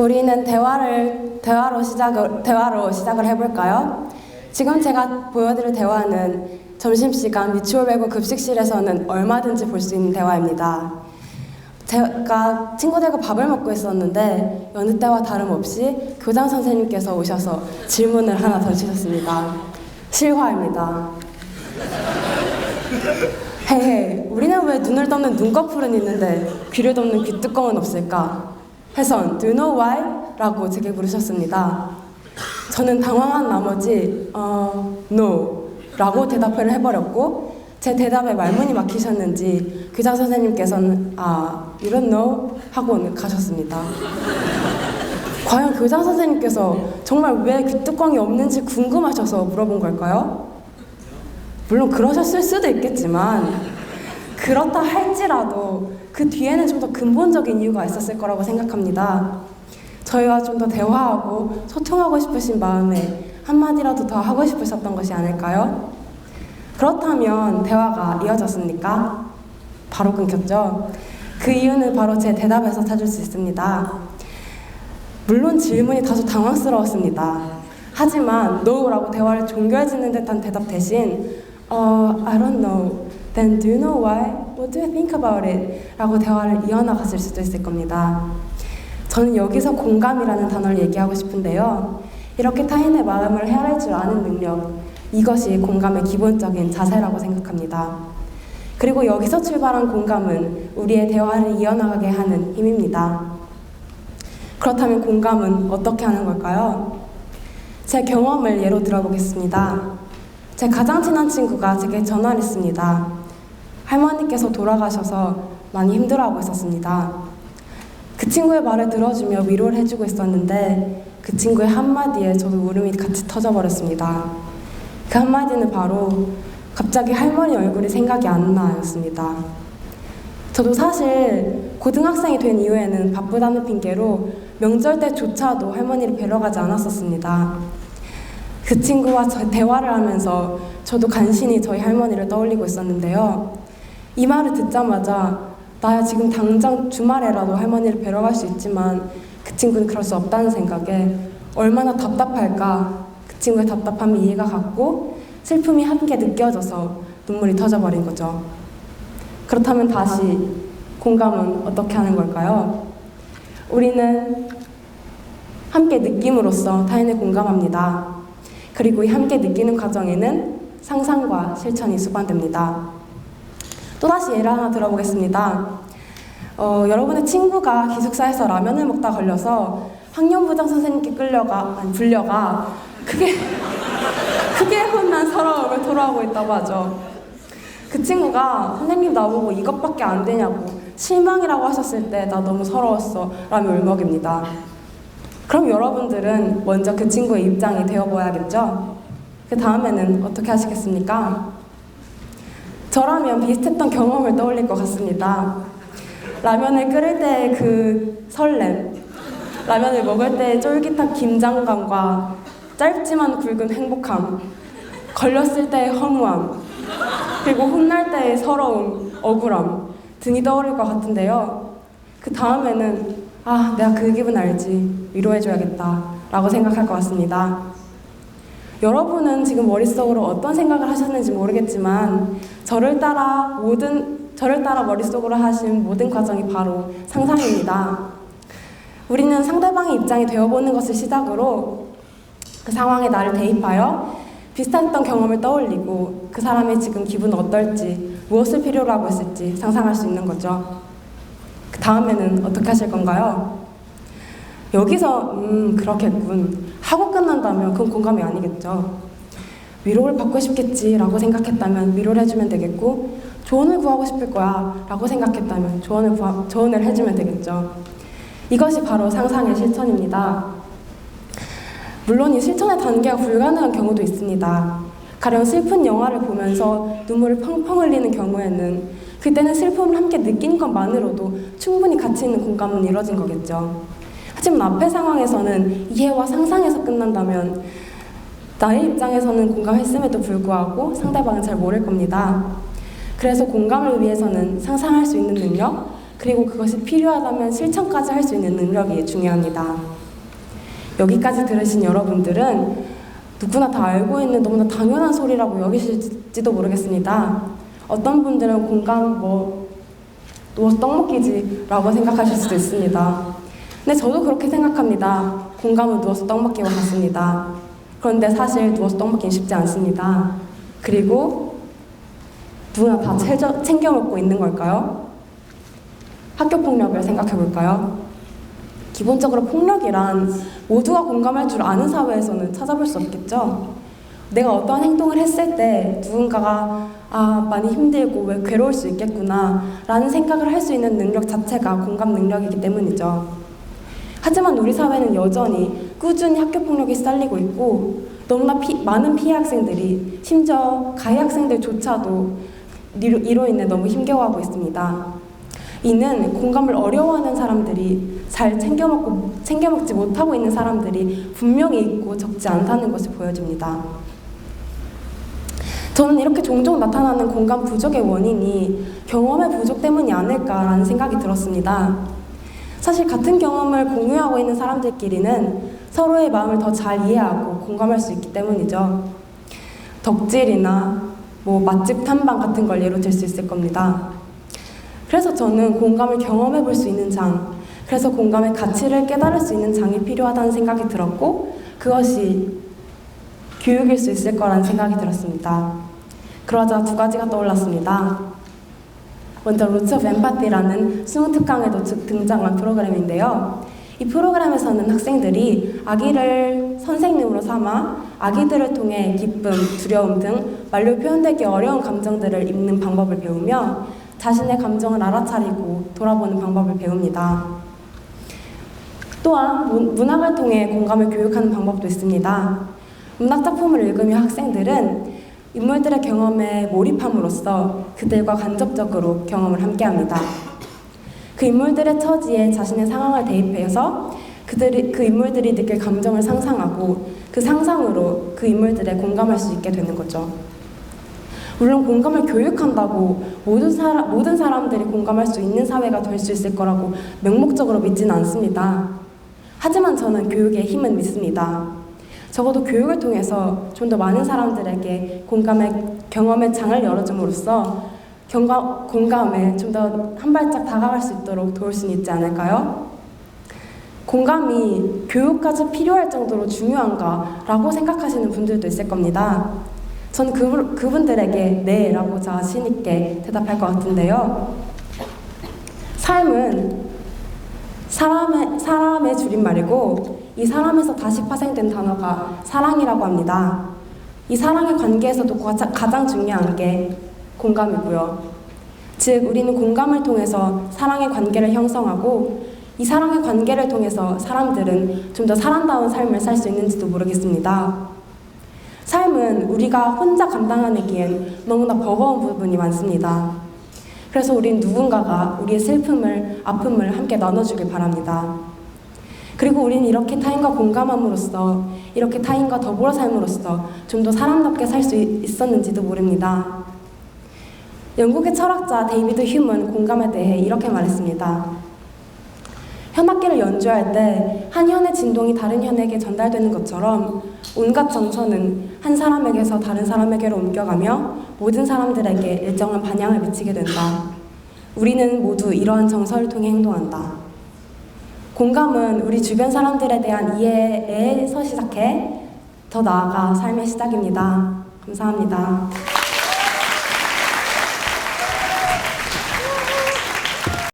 우리는 대화로 시작을 해볼까요? 지금 제가 보여드릴 대화는 점심시간 미추홀 배구 급식실에서는 얼마든지 볼 수 있는 대화입니다. 제가 친구들과 밥을 먹고 있었는데 여느 때와 다름없이 교장 선생님께서 오셔서 질문을 하나 던지셨습니다. 실화입니다. 헤헤, 우리는 왜 눈을 덮는 눈꺼풀은 있는데 귀를 덮는 귀뚜껑은 없을까? 혜선, do you know why? 라고 제게 물으셨습니다. 저는 당황한 나머지 no 라고 대답을 해버렸고 제 대답에 말문이 막히셨는지 교장 선생님께서는 you don't know? 하고 가셨습니다. 과연 교장 선생님께서 정말 왜 귀뚜껑이 없는지 궁금하셔서 물어본 걸까요? 물론 그러셨을 수도 있겠지만 그렇다 할지라도 그 뒤에는 좀 더 근본적인 이유가 있었을 거라고 생각합니다. 저희와 좀 더 대화하고 소통하고 싶으신 마음에 한마디라도 더 하고 싶으셨던 것이 아닐까요? 그렇다면 대화가 이어졌습니까? 바로 끊겼죠? 그 이유는 바로 제 대답에서 찾을 수 있습니다. 물론 질문이 다소 당황스러웠습니다. 하지만 no라고 대화를 종결짓는 듯한 대답 대신 I don't know. Then do you know why? What do you think about it? 라고 대화를 이어나갔을 수도 있을 겁니다. 저는 여기서 공감이라는 단어를 얘기하고 싶은데요. 이렇게 타인의 마음을 헤아릴 줄 아는 능력, 이것이 공감의 기본적인 자세라고 생각합니다. 그리고 여기서 출발한 공감은 우리의 대화를 이어나가게 하는 힘입니다. 그렇다면 공감은 어떻게 하는 걸까요? 제 경험을 예로 들어보겠습니다. 제 가장 친한 친구가 제게 전화를 했습니다. 할머니께서 돌아가셔서 많이 힘들어하고 있었습니다. 그 친구의 말을 들어주며 위로를 해주고 있었는데 그 친구의 한마디에 저도 울음이 같이 터져버렸습니다. 그 한마디는 바로 갑자기 할머니 얼굴이 생각이 안 나였습니다. 저도 사실 고등학생이 된 이후에는 바쁘다는 핑계로 명절 때조차도 할머니를 뵈러 가지 않았었습니다. 그 친구와 대화를 하면서 저도 간신히 저희 할머니를 떠올리고 있었는데요. 이 말을 듣자마자 나야 지금 당장 주말에라도 할머니를 뵈러 갈 수 있지만 그 친구는 그럴 수 없다는 생각에 얼마나 답답할까 그 친구의 답답함이 이해가 갔고 슬픔이 함께 느껴져서 눈물이 터져버린 거죠. 그렇다면 다시 공감은 어떻게 하는 걸까요? 우리는 함께 느낌으로써 타인을 공감합니다. 그리고 이 함께 느끼는 과정에는 상상과 실천이 수반됩니다. 또다시 예를 하나 들어보겠습니다. 여러분의 친구가 기숙사에서 라면을 먹다 걸려서 학년부장 선생님께 불려가 크게 혼난 서러움을 토로하고 있다고 하죠. 그 친구가 선생님 나보고 이것밖에 안 되냐고 실망이라고 하셨을 때 나 너무 서러웠어 라며 울먹입니다. 그럼 여러분들은 먼저 그 친구의 입장이 되어보아야겠죠? 그 다음에는 어떻게 하시겠습니까? 저라면 비슷했던 경험을 떠올릴 것 같습니다. 라면을 끓일 때의 그 설렘, 라면을 먹을 때의 쫄깃한 긴장감과 짧지만 굵은 행복함, 걸렸을 때의 허무함, 그리고 혼날 때의 서러움, 억울함 등이 떠오를 것 같은데요. 그 다음에는 내가 그 기분 알지, 위로해줘야겠다 라고 생각할 것 같습니다. 여러분은 지금 머릿속으로 어떤 생각을 하셨는지 모르겠지만 저를 따라 머릿속으로 하신 모든 과정이 바로 상상입니다. 우리는 상대방의 입장이 되어보는 것을 시작으로 그 상황에 나를 대입하여 비슷했던 경험을 떠올리고 그 사람의 지금 기분은 어떨지, 무엇을 필요로 하고 있을지 상상할 수 있는 거죠. 그 다음에는 어떻게 하실 건가요? 여기서 그렇겠군 하고 끝난다면 그건 공감이 아니겠죠. 위로를 받고 싶겠지라고 생각했다면 위로를 해주면 되겠고 조언을 구하고 싶을 거야 라고 생각했다면 조언을 해주면 되겠죠. 이것이 바로 상상의 실천입니다. 물론 이 실천의 단계가 불가능한 경우도 있습니다. 가령 슬픈 영화를 보면서 눈물을 펑펑 흘리는 경우에는 그때는 슬픔을 함께 느낀 것만으로도 충분히 가치 있는 공감은 이루어진 거겠죠. 하지만 앞의 상황에서는 이해와 상상에서 끝난다면 나의 입장에서는 공감했음에도 불구하고 상대방은 잘 모를 겁니다. 그래서 공감을 위해서는 상상할 수 있는 능력, 그리고 그것이 필요하다면 실천까지 할 수 있는 능력이 중요합니다. 여기까지 들으신 여러분들은 누구나 다 알고 있는 너무나 당연한 소리라고 여기실지도 모르겠습니다. 어떤 분들은 공감 누워서 떡 먹기지라고 생각하실 수도 있습니다. 근데 저도 그렇게 생각합니다. 공감은 누워서 떡 먹기와 같습니다. 그런데 사실 누워서 떡 먹기는 쉽지 않습니다. 그리고 누구나 다 챙겨 먹고 있는 걸까요? 학교 폭력을 생각해 볼까요? 기본적으로 폭력이란 모두가 공감할 줄 아는 사회에서는 찾아볼 수 없겠죠? 내가 어떠한 행동을 했을 때 누군가가 많이 힘들고 왜 괴로울 수 있겠구나 라는 생각을 할 수 있는 능력 자체가 공감 능력이기 때문이죠. 하지만 우리 사회는 여전히 꾸준히 학교 폭력이 시달리고 있고 너무나 많은 피해 학생들이 심지어 가해 학생들조차도 이로 인해 너무 힘겨워하고 있습니다. 이는 공감을 어려워하는 사람들이 잘 챙겨 먹지 못하고 있는 사람들이 분명히 있고 적지 않다는 것을 보여줍니다. 저는 이렇게 종종 나타나는 공감 부족의 원인이 경험의 부족 때문이 아닐까라는 생각이 들었습니다. 사실 같은 경험을 공유하고 있는 사람들끼리는 서로의 마음을 더 잘 이해하고 공감할 수 있기 때문이죠. 덕질이나 맛집 탐방 같은 걸 예로 들 수 있을 겁니다. 그래서 저는 공감을 경험해 볼 수 있는 장, 그래서 공감의 가치를 깨달을 수 있는 장이 필요하다는 생각이 들었고 그것이 교육일 수 있을 거라는 생각이 들었습니다. 그러자 두 가지가 떠올랐습니다. 먼저 루츠 오브 엠파티라는 수능특강에도 등장한 프로그램인데요. 이 프로그램에서는 학생들이 아기를 선생님으로 삼아 아기들을 통해 기쁨, 두려움 등 말로 표현되기 어려운 감정들을 읽는 방법을 배우며 자신의 감정을 알아차리고 돌아보는 방법을 배웁니다. 또한 문학을 통해 공감을 교육하는 방법도 있습니다. 문학 작품을 읽으며 학생들은 인물들의 경험에 몰입함으로써 그들과 간접적으로 경험을 함께합니다. 그 인물들의 처지에 자신의 상황을 대입해서 그 인물들이 느낄 감정을 상상하고 그 상상으로 그 인물들에 공감할 수 있게 되는 거죠. 물론 공감을 교육한다고 모든 사람들이 공감할 수 있는 사회가 될 수 있을 거라고 맹목적으로 믿지는 않습니다. 하지만 저는 교육의 힘은 믿습니다. 적어도 교육을 통해서 좀 더 많은 사람들에게 경험의 장을 열어줌으로써 공감에 좀 더 한 발짝 다가갈 수 있도록 도울 수 있지 않을까요? 공감이 교육까지 필요할 정도로 중요한가라고 생각하시는 분들도 있을 겁니다. 저는 그분들에게 네 라고 자신 있게 대답할 것 같은데요. 삶은 사람의 줄임말이고 이 사람에서 다시 파생된 단어가 사랑이라고 합니다. 이 사랑의 관계에서도 가장 중요한 게 공감이고요. 즉 우리는 공감을 통해서 사랑의 관계를 형성하고 이 사랑의 관계를 통해서 사람들은 좀 더 사람다운 삶을 살 수 있는지도 모르겠습니다. 삶은 우리가 혼자 감당하기엔 너무나 버거운 부분이 많습니다. 그래서 우린 누군가가 우리의 슬픔을, 아픔을 함께 나눠주길 바랍니다. 그리고 우린 이렇게 타인과 공감함으로써, 이렇게 타인과 더불어 삶으로써 좀 더 사람답게 살 수 있었는지도 모릅니다. 영국의 철학자 데이비드 휴먼은 공감에 대해 이렇게 말했습니다. 현악기를 연주할 때 한 현의 진동이 다른 현에게 전달되는 것처럼 온갖 정서는 한 사람에게서 다른 사람에게로 옮겨가며 모든 사람들에게 일정한 반향을 미치게 된다. 우리는 모두 이러한 정서를 통해 행동한다. 공감은 우리 주변 사람들에 대한 이해에서 시작해 더 나아가 삶의 시작입니다. 감사합니다.